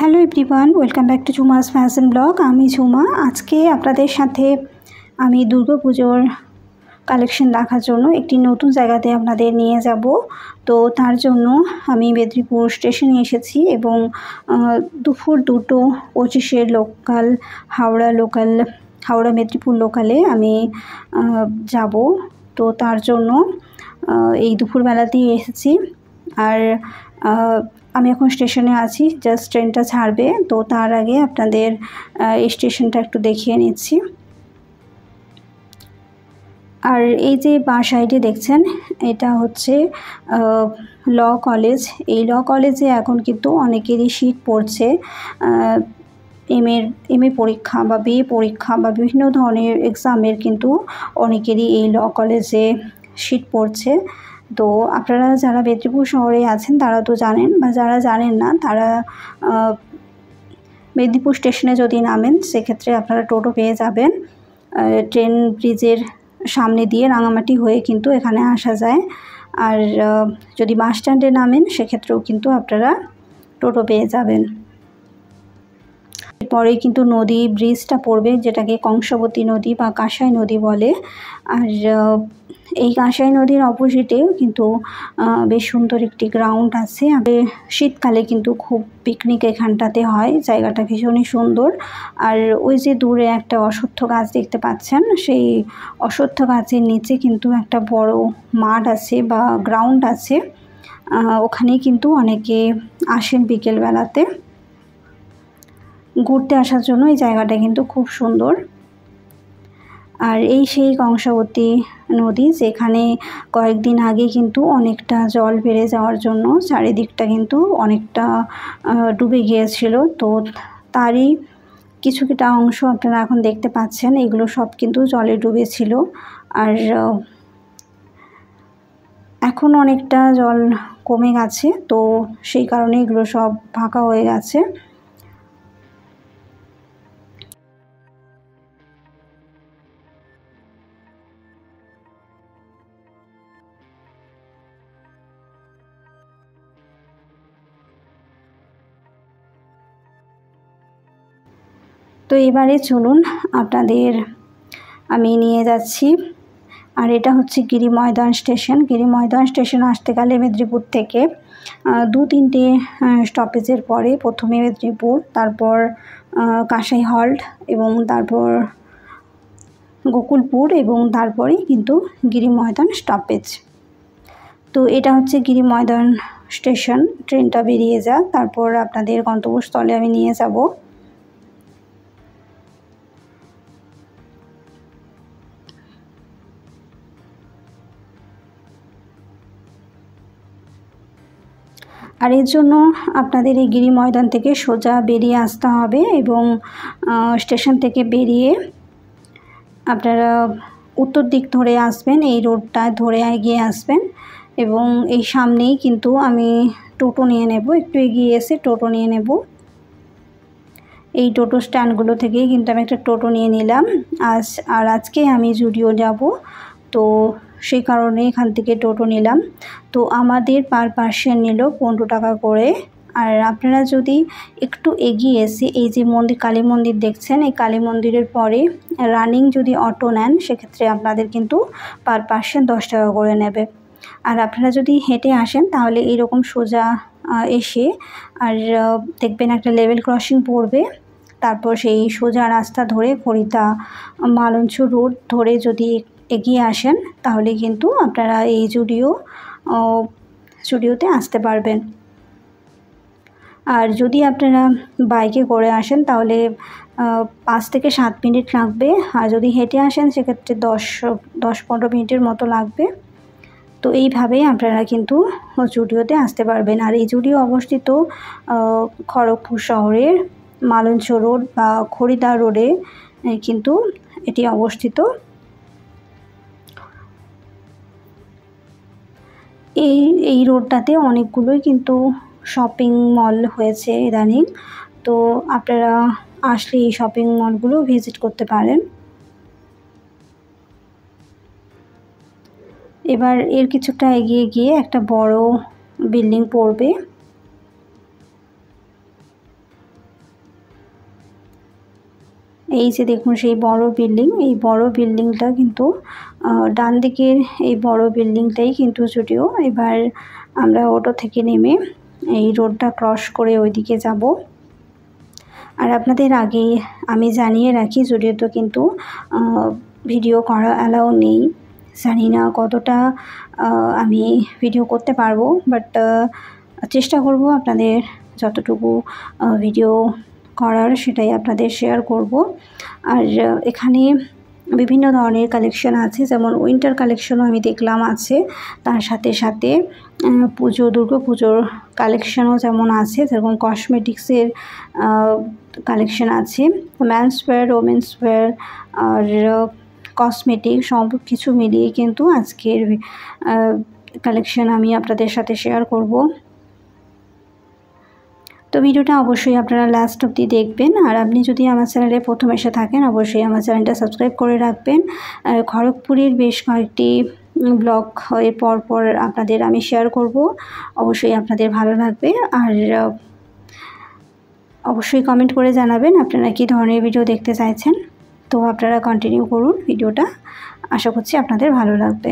Hello everyone, welcome back to Jhuma's fashion blog. আমি ঝুমা। আজকে আপনাদের সাথে আমি দুর্গাপুজোর কালেকশন দেখার জন্য একটি নতুন জায়গাতে আপনাদের নিয়ে যাব। তো তার জন্য আমি মেদিনীপুর স্টেশনে এসেছি এবং দুপুর 2:25 লোকাল হাওড়া মেদিনীপুর লোকালে আমি যাব। তো তার জন্য এই দুপুরবেলাতেই এসেছি। আর আমি এখন স্টেশনে আছি, জাস্ট ট্রেনটা ছাড়বে। তো তার আগে আপনাদের এই স্টেশনটা একটু দেখিয়ে নিচ্ছি। আর এই যে বাঁ সাইডে দেখছেন, এটা হচ্ছে ল কলেজ। এই ল কলেজে এখন কিন্তু অনেকেরই সিট পড়ছে। এম এ পরীক্ষা বা বিএ পরীক্ষা বা বিভিন্ন ধরনের এক্সামের কিন্তু অনেকেরই এই ল কলেজে সিট পড়ছে। তো আপনারা যারা মেদিনীপুর শহরে আছেন তারা তো জানেন, বা যারা জানেন না তারা মেদিনীপুর স্টেশনে যদি নামেন সেক্ষেত্রে আপনারা টোটো পেয়ে যাবেন। ট্রেন ব্রিজের সামনে দিয়ে রাঙামাটি হয়ে কিন্তু এখানে আসা যায়। আর যদি বাস স্ট্যান্ডে নামেন সেক্ষেত্রেও কিন্তু আপনারা টোটো পেয়ে যাবেন। এরপরেই কিন্তু নদী ব্রিজটা পড়বে, যেটাকে কংসাবতী নদী বা কাঁসাই নদী বলে। আর এই কাঁসাই নদীর অপোজিটে কিন্তু বেশ সুন্দর একটি গ্রাউন্ড আছে। শীতকালে কিন্তু খুব পিকনিক এখানটাতে হয়, জায়গাটা ভীষণই সুন্দর। আর ওই যে দূরে একটা অশ্বত্থ গাছ দেখতে পাচ্ছেন, সেই অশ্বত্থ গাছের নিচে কিন্তু একটা বড় মাঠ আছে বা গ্রাউন্ড আছে। ওখানেই কিন্তু অনেকে আসেন বিকেলবেলাতে ঘুরতে আসার জন্য। এই জায়গাটা কিন্তু খুব সুন্দর। আর এই সেই কংসাবতী নদী, যেখানে কয়েকদিন আগে কিন্তু অনেকটা জল বেড়ে যাওয়ার জন্য চারিদিকটা কিন্তু অনেকটা ডুবে গিয়েছিল। তো তারই কিছুটা অংশ আপনারা এখন দেখতে পাচ্ছেন। এগুলো সব কিন্তু জলে ডুবেছিল। আর এখন অনেকটা জল কমে গেছে, তো সেই কারণে এগুলো সব ফাঁকা হয়ে গেছে। তো এবারে চলুন আপনাদের আমি নিয়ে যাচ্ছি। আর এটা হচ্ছে গিরি ময়দান স্টেশন। গিরি ময়দান স্টেশন আসতে গেলে মেদিনীপুর থেকে 2-3টে স্টপেজের পরে প্রথমে মেদিনীপুর, তারপর কাঁসাই হল্ট এবং তারপর গোকুলপুর এবং তারপরেই কিন্তু গিরি ময়দান স্টপেজ। তো এটা হচ্ছে গিরি ময়দান স্টেশন। ট্রেনটা বেরিয়ে যাক, তারপর আপনাদের গন্তব্যস্থলে আমি নিয়ে যাব। আর এর জন্য আপনাদের এই গিরি ময়দান থেকে সোজা বেরিয়ে আসতে হবে এবং স্টেশন থেকে বেরিয়ে আপনারা উত্তর দিক ধরে আসবেন, এই রোডটা ধরে এগিয়ে আসবেন। এবং এই সামনেই কিন্তু আমি টোটো নিয়ে নেব, একটু এগিয়ে এসে টোটো নিয়ে নেব। এই টোটো স্ট্যান্ডগুলো থেকেই কিন্তু আমি একটা টোটো নিয়ে নিলাম। আর আজকে আমি জুডিও যাব, তো সেই কারণে এখান থেকে টোটো নিলাম। তো আমাদের পার পার্সন নিল 15 টাকা করে। আর আপনারা যদি একটু এগিয়ে এসে এই যে কালী মন্দির দেখছেন, এই কালী মন্দিরের পরে রানিং যদি অটো নেন সেক্ষেত্রে আপনাদের কিন্তু পার পার্সন 10 টাকা করে নেবে। আর আপনারা যদি হেঁটে আসেন তাহলে এইরকম সোজা এসে আর দেখবেন একটা লেভেল ক্রসিং পড়বে। তারপর সেই সোজা রাস্তা ধরে খড়িদা মালঞ্চ রোড ধরে যদি এগিয়ে আসেন তাহলে কিন্তু আপনারা এই জুডিওতে আসতে পারবেন। আর যদি আপনারা বাইকে করে আসেন তাহলে 5 থেকে 7 মিনিট লাগবে। আর যদি হেঁটে আসেন সেক্ষেত্রে 10-15 মিনিটের মতো লাগবে। তো এইভাবেই আপনারা কিন্তু জুডিওতে আসতে পারবেন। আর এই জুডিও অবস্থিত খড়গপুর শহরের মালঞ্চ রোড বা খড়িদা রোডে কিন্তু এটি অবস্থিত। এই রোডটাতে অনেকগুলোই কিন্তু শপিং মল হয়েছে ইদানিং। তো আপনারা আসলে এই শপিং মলগুলো ভিজিট করতে পারেন। এবার এর কিছুটা এগিয়ে গিয়ে একটা বড় বিল্ডিং পড়বে। এই যে দেখুন সেই বড় বিল্ডিং, এই বড় বিল্ডিংটা কিন্তু ডান দিকের এই বড় বিল্ডিংটাই কিন্তু জুডিও। এবার আমরা অটো থেকে নেমে এই রোডটা ক্রস করে ওইদিকে যাব। আর আপনাদের আগে আমি জানিয়ে রাখি, জুডিওতে কিন্তু ভিডিও করা অ্যালাউ নেই। জানি না কতটা আমি ভিডিও করতে পারবো, বাট চেষ্টা করব আপনাদের যতটুকু ভিডিও করার সেটাই আপনাদের শেয়ার করব। আর এখানে বিভিন্ন ধরনের কালেকশন আছে, যেমন উইন্টার কালেকশনও আমি দেখলাম আছে, তার সাথে সাথে দুর্গা পুজোর কালেকশনও যেমন আছে, যেরকম কসমেটিক্সের কালেকশন আছে, ম্যানস ওয়্যার, ওমেন্স ওয়্যার আর কসমেটিক সব কিছু মিলিয়ে কিন্তু আজকের কালেকশন আমি আপনাদের সাথে শেয়ার করব। তো ভিডিওটা অবশ্যই আপনারা লাস্ট অবধি দেখবেন। আর আপনি যদি আমার চ্যানেলে প্রথম এসে থাকেন, অবশ্যই আমার চ্যানেলটা সাবস্ক্রাইব করে রাখবেন। খড়গপুরের বেশ কয়েকটি ব্লগ এর পর আপনাদের আমি শেয়ার করব, অবশ্যই আপনাদের ভালো লাগবে। আর অবশ্যই কমেন্ট করে জানাবেন আপনারা কী ধরনের ভিডিও দেখতে চাইছেন। তো আপনারা কন্টিনিউ করুন ভিডিওটা, আশা করছি আপনাদের ভালো লাগবে।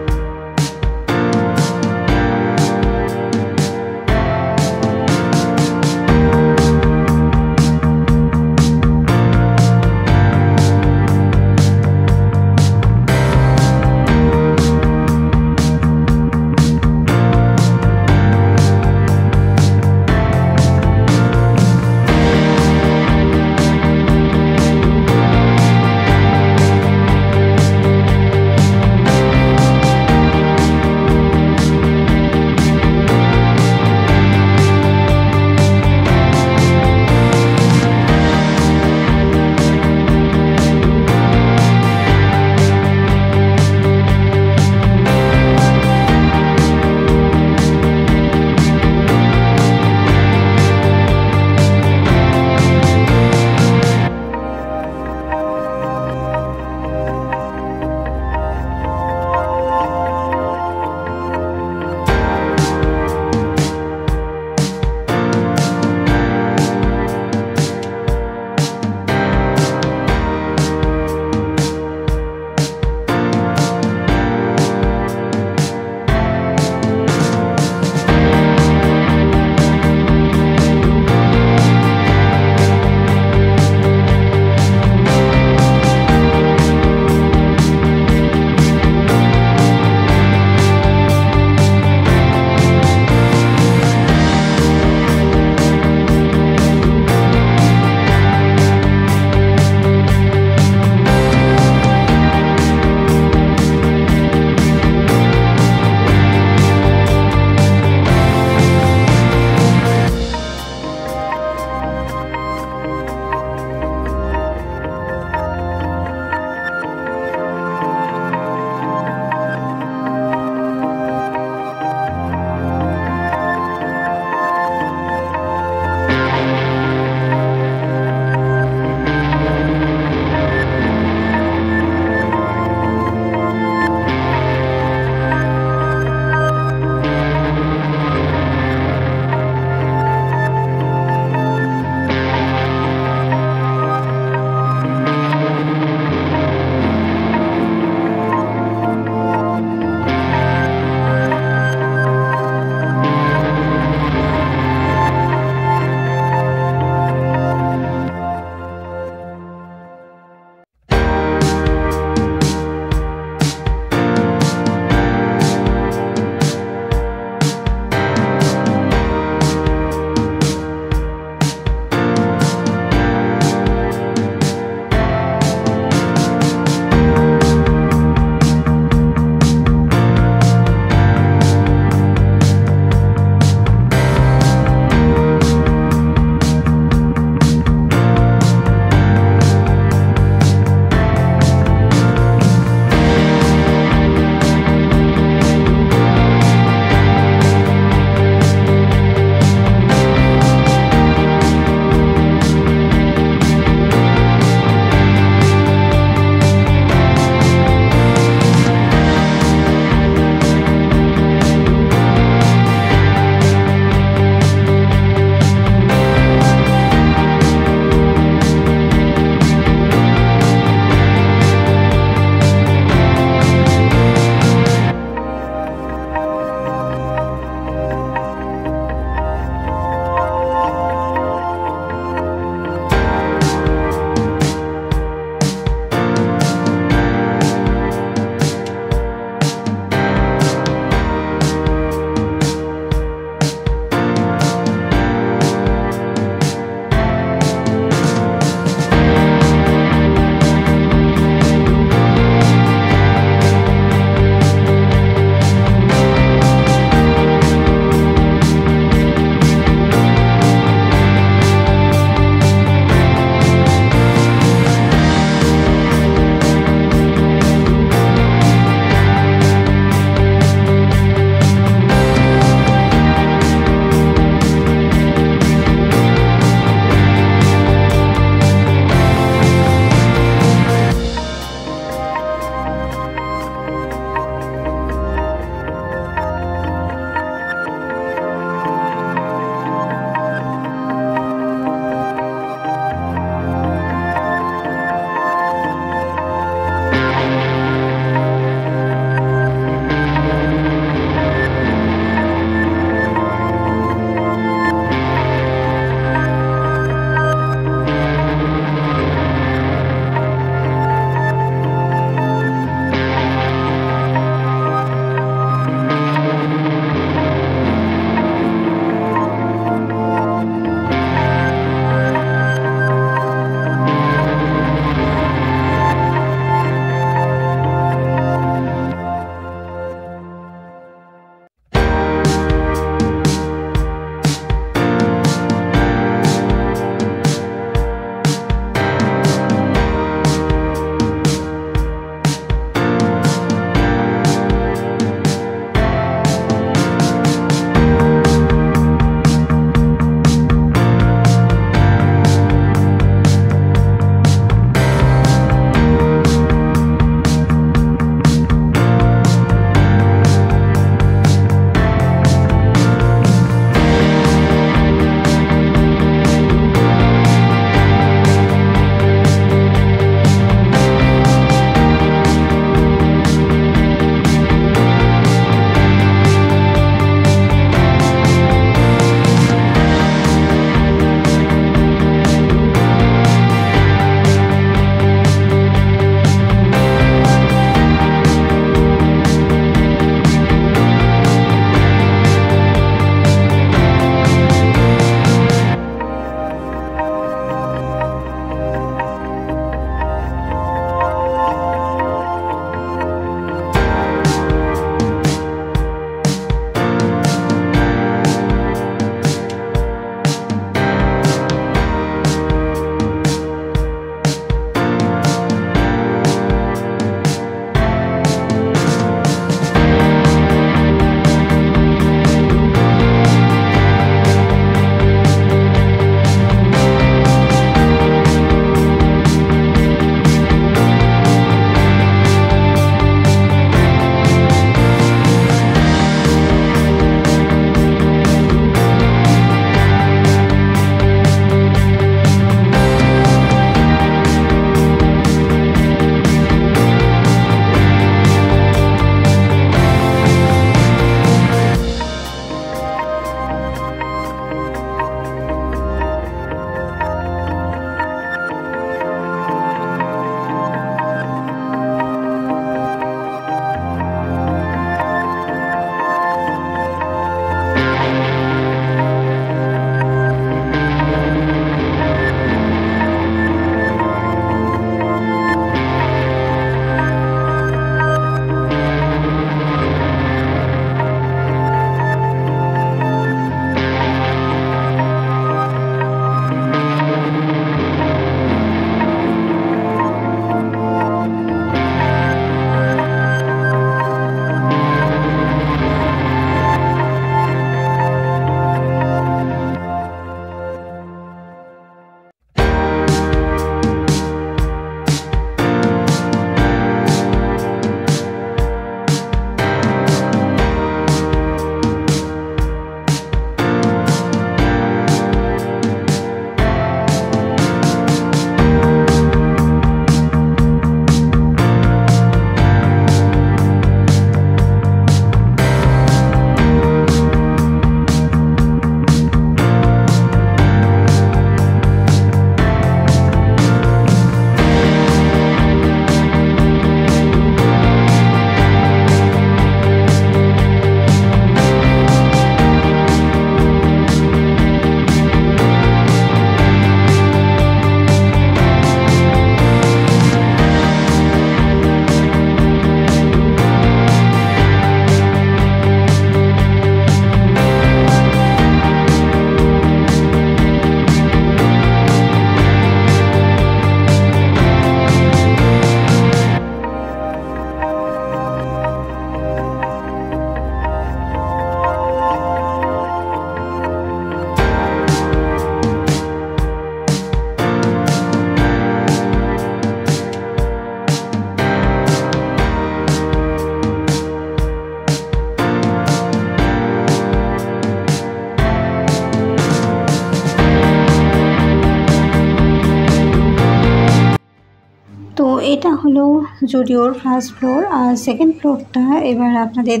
এটা হলো জুডিওর ফার্স্ট ফ্লোর, আর সেকেন্ড ফ্লোরটা এবার আপনাদের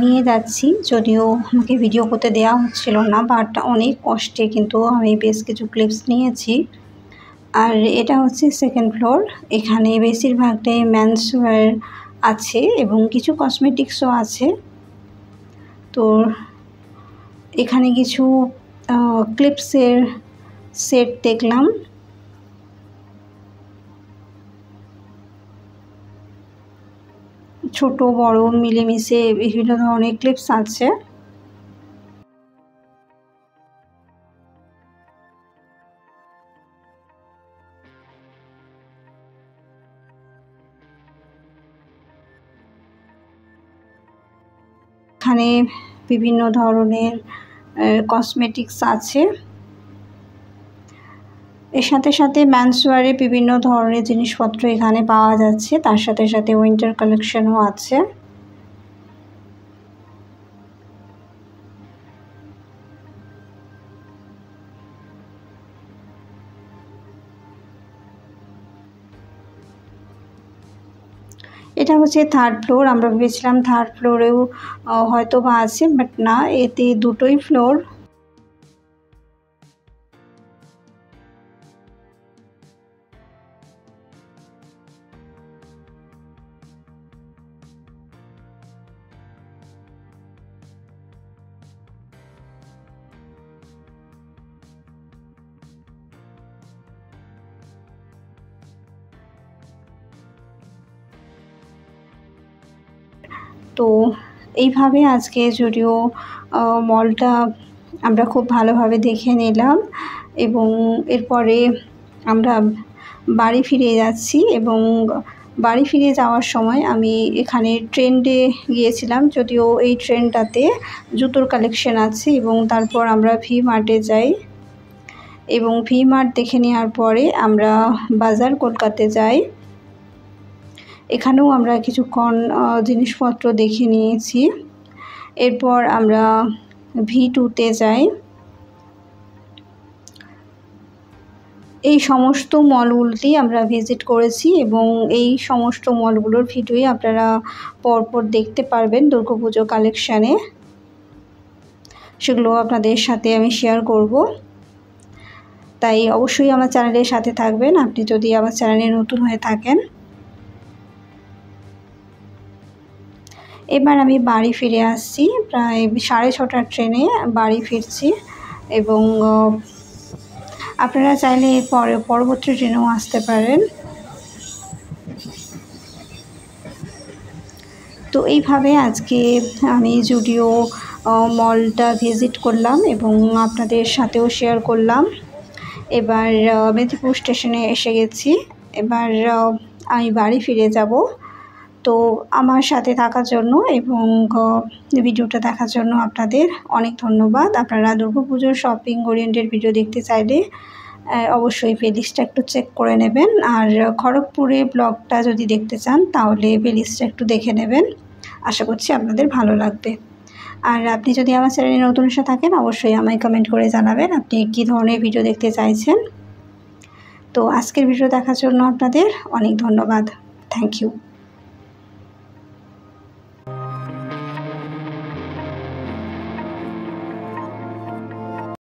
নিয়ে যাচ্ছি। যদিও আমাকে ভিডিও করতে দেওয়া হচ্ছিল না, বাট অনেক কষ্টে কিন্তু আমি বেশ কিছু ক্লিপস নিয়েছি। আর এটা হচ্ছে সেকেন্ড ফ্লোর। এখানে বেশিরভাগটাই মেন্স ওয়্যার আছে এবং কিছু কসমেটিক্সও আছে। তো এখানে কিছু ক্লিপসের সেট দেখলাম। ছোট বড় মিলেমিশে বিভিন্ন ধরনের ক্লিপস আছে। এখানে বিভিন্ন ধরনের কসমেটিক্স আছে। এর সাথে সাথে মেন্সওয়্যারে বিভিন্ন ধরনের জিনিসপত্র এখানে পাওয়া যাচ্ছে, তার সাথে সাথে উইন্টার কালেকশনও আছে। এটা হচ্ছে থার্ড ফ্লোর। আমরা ভেবেছিলাম থার্ড ফ্লোরেও হয়তো বা আছে, বাট না, এতে দুটোই ফ্লোর। তো এইভাবে আজকে জুডিও মলটা আমরা খুব ভালোভাবে দেখে নিলাম এবং এরপরে আমরা বাড়ি ফিরে যাচ্ছি। এবং বাড়ি ফিরে যাওয়ার সময় আমি এখানে ট্রেন্ডে গিয়েছিলাম, যদিও এই ট্রেনটাতে জুতোর কালেকশন আছে। এবং তারপর আমরা ভি মার্টে যাই এবং ভি মার্ট দেখে নেওয়ার পরে আমরা বাজার কলকাতায় যাই। এখানেও আমরা কিছুক্ষণ জিনিসপত্র দেখে নিয়েছি। এরপর আমরা V2-তে যাই। এই সমস্ত মলগুলোতেই আমরা ভিজিট করেছি এবং এই সমস্ত মলগুলোর ভিডিওই আপনারা পরপর দেখতে পারবেন দুর্গাপুজো কালেকশানে। সেগুলো আপনাদের সাথে আমি শেয়ার করব, তাই অবশ্যই আমার চ্যানেলের সাথে থাকবেন আপনি যদি আমার চ্যানেলে নতুন হয়ে থাকেন। এবার আমি বাড়ি ফিরে আসছি, প্রায় 6:30টার ট্রেনে বাড়ি ফিরছি। এবং আপনারা চাইলে পরবর্তী ট্রেনেও আসতে পারেন। তো এইভাবে আজকে আমি জুডিও মলটা ভিজিট করলাম এবং আপনাদের সাথেও শেয়ার করলাম। এবার মেদিনীপুর স্টেশনে এসে গেছি। এবার আমি বাড়ি ফিরে যাব। তো আমার সাথে থাকার জন্য এবং ভিডিওটা দেখার জন্য আপনাদের অনেক ধন্যবাদ। আপনারা দুর্গাপুজোর শপিং ওরিয়েন্টেড ভিডিও দেখতে চাইলে অবশ্যই প্লেলিস্টটা একটু চেক করে নেবেন। আর খড়গপুরে ব্লগটা যদি দেখতে চান তাহলে প্লেলিস্টটা একটু দেখে নেবেন, আশা করছি আপনাদের ভালো লাগবে। আর আপনি যদি আমার চ্যানেলে নতুন এসে থাকেন অবশ্যই আমায় কমেন্ট করে জানাবেন আপনি কী ধরনের ভিডিও দেখতে চাইছেন। তো আজকের ভিডিও দেখার জন্য আপনাদের অনেক ধন্যবাদ। Thank you.